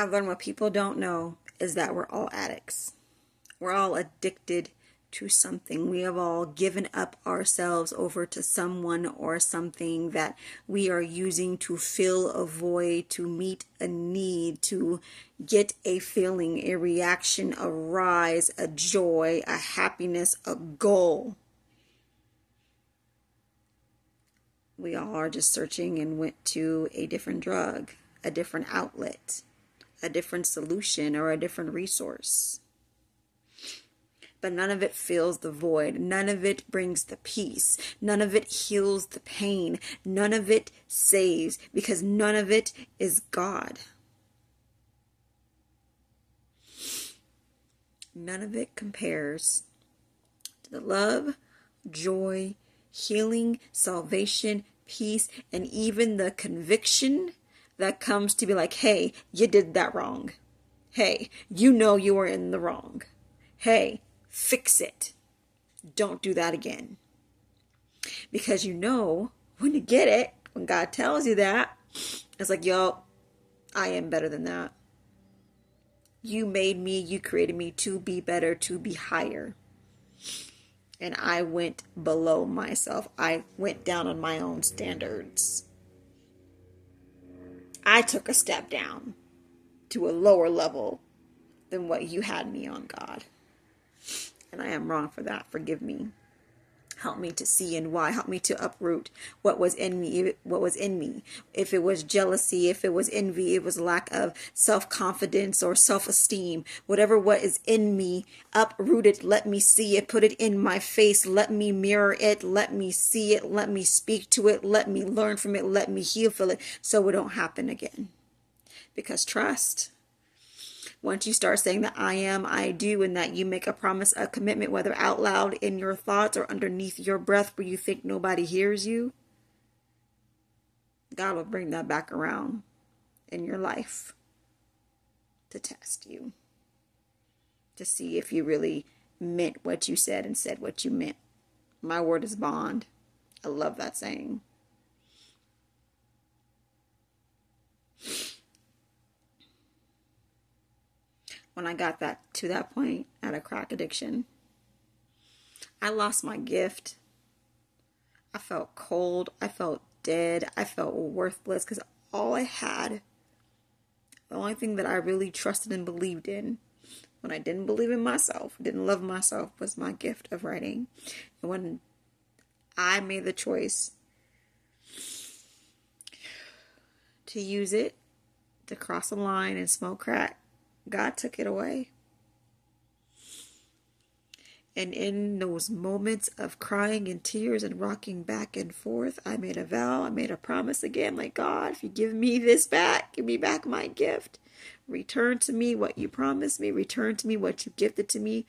I've learned what people don't know is that we're all addicts. We're all addicted to something. We have all given up ourselves over to someone or something that we are using to fill a void, to meet a need, to get a feeling, a reaction, a rise, a joy, a happiness, a goal. We all are just searching and went to a different drug, a different outlet, a different solution, or a different resource. But none of it fills the void. None of it brings the peace. None of it heals the pain. None of it saves, because none of it is God. None of it compares to the love, joy, healing, salvation, peace, and even the conviction that comes to be like, hey, you did that wrong. Hey, you know you were in the wrong. Hey, fix it. Don't do that again. Because you know, when you get it, when God tells you that, it's like, yo, I am better than that. You made me, you created me to be better, to be higher. And I went below myself. I went down on my own standards. I took a step down to a lower level than what you had me on, God. And I am wrong for that. Forgive me. Help me to see and why. Help me to uproot what was in me. If it was jealousy, if it was envy, it was lack of self-confidence or self-esteem. Whatever what is in me, uproot it. Let me see it. Put it in my face. Let me mirror it. Let me see it. Let me speak to it. Let me learn from it. Let me heal from it so it don't happen again. Because trust. Once you start saying that I am, I do, and that you make a promise, a commitment, whether out loud in your thoughts or underneath your breath where you think nobody hears you, God will bring that back around in your life to test you, to see if you really meant what you said and said what you meant. My word is bond. I love that saying. When I got to that point at a crack addiction, I lost my gift. I felt cold. I felt dead. I felt worthless because all I had, the only thing that I really trusted and believed in when I didn't believe in myself, didn't love myself, was my gift of writing. And when I made the choice to use it, to cross the line and smoke crack, God took it away. And in those moments of crying and tears and rocking back and forth, I made a vow, I made a promise again, like, God, if you give me this back, give me back my gift. Return to me what you promised me. Return to me what you gifted to me.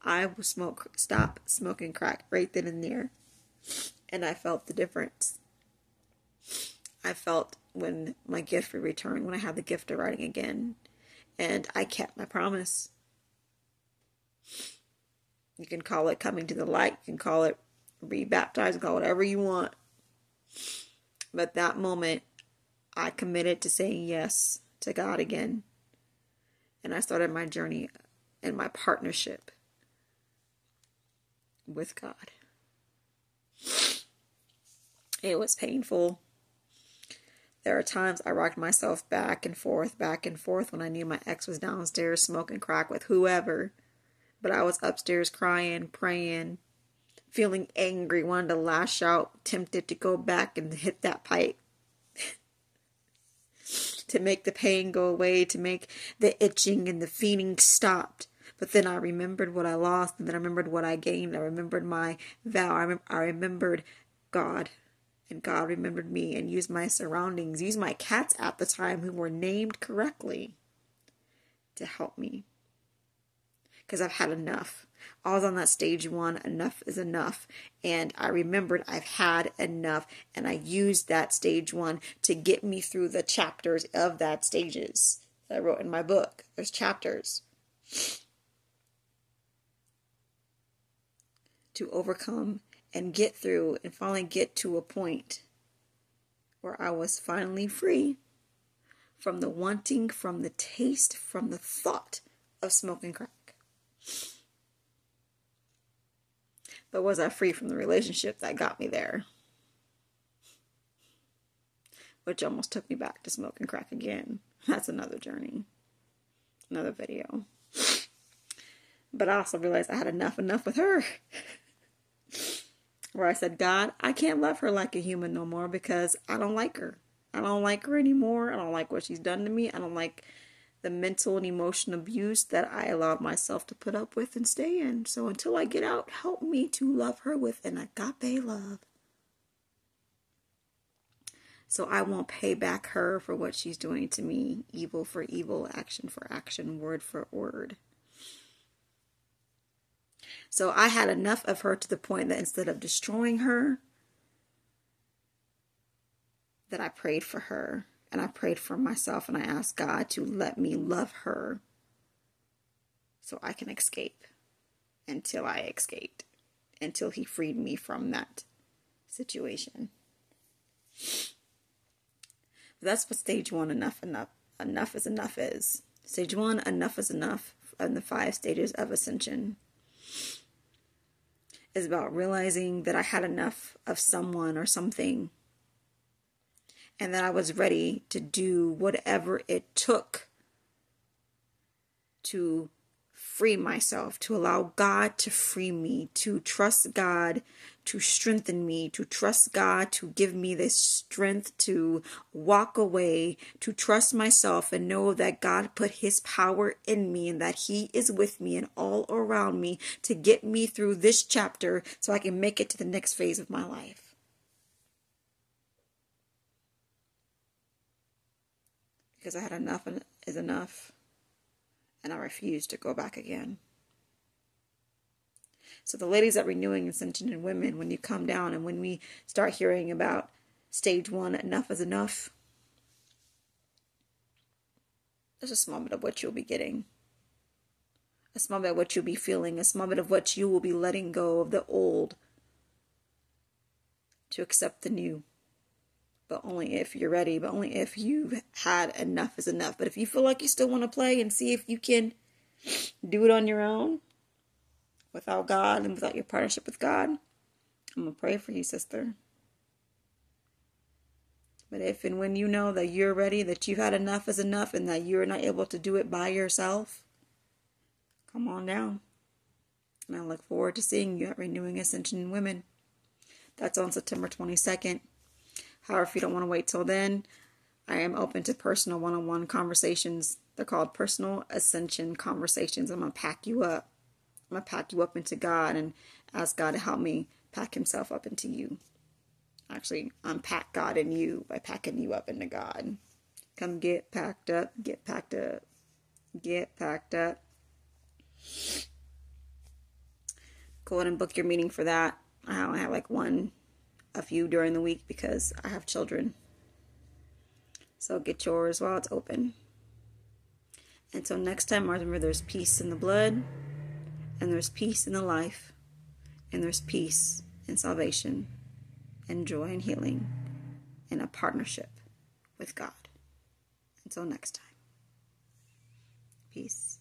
I will stop smoking crack right then and there. And I felt the difference. I felt when my gift would return, when I had the gift of writing again. And I kept my promise. You can call it coming to the light. You can call it rebaptized. Call it whatever you want. But that moment, I committed to saying yes to God again. And I started my journey and my partnership with God. It was painful. There are times I rocked myself back and forth when I knew my ex was downstairs smoking crack with whoever. But I was upstairs crying, praying, feeling angry, wanting to lash out, tempted to go back and hit that pipe. To make the pain go away, to make the itching and the fiending stopped. But then I remembered what I lost, and then I remembered what I gained. I remembered my vow. I remembered God. And God remembered me and used my surroundings, used my cats at the time who were named correctly to help me. Because I've had enough. I was on that stage one, enough is enough. And I remembered I've had enough. And I used that stage one to get me through the chapters of that stages that I wrote in my book. There's chapters. To overcome and get through and finally get to a point where I was finally free. from the wanting, from the taste, from the thought of smoking crack. But was I free from the relationship that got me there? Which almost took me back to smoking crack again. That's another journey. Another video. But I also realized I had enough with her. Where I said, God, I can't love her like a human no more because I don't like her. I don't like her anymore. I don't like what she's done to me. I don't like the mental and emotional abuse that I allowed myself to put up with and stay in. So until I get out, help me to love her with an agape love. So I won't pay back her for what she's doing to me. Evil for evil, action for action, word for word. So I had enough of her to the point that instead of destroying her, that I prayed for her and I prayed for myself and I asked God to let me love her so I can escape until I escaped, until he freed me from that situation. That's what stage one, enough is enough is. Stage one, enough is enough, and the 5 stages of ascension is about realizing that I had enough of someone or something and that I was ready to do whatever it took to free myself, to allow God to free me, to trust God to strengthen me, to trust God to give me the strength to walk away, to trust myself and know that God put his power in me and that he is with me and all around me to get me through this chapter so I can make it to the next phase of my life. Because I had enough is enough, and I refused to go back again. So the ladies at Renewing Ascension and Women, when you come down and when we start hearing about stage 1, enough is enough, there's a small bit of what you'll be getting. A small bit of what you'll be feeling. A small bit of what you will be letting go of the old to accept the new. But only if you're ready. But only if you've had enough is enough. But if you feel like you still want to play and see if you can do it on your own, without God and without your partnership with God, I'm going to pray for you, sister. But if and when you know that you're ready, that you've had enough is enough, and that you're not able to do it by yourself, come on down. And I look forward to seeing you at Renewing Ascension in Women. That's on September 22nd. However, if you don't want to wait till then, I am open to personal one-on-one conversations. They're called Personal Ascension Conversations. I'm going to pack you up. I'm going to pack you up into God and ask God to help me pack himself up into you. Actually, unpack God in you by packing you up into God. Come get packed up, get packed up, get packed up. Go ahead and book your meeting for that. I only have like a few during the week because I have children. So get yours while it's open. Until next time, remember there's peace in the blood, and there's peace in the life, and there's peace in salvation, and joy and healing, and a partnership with God. Until next time. Peace.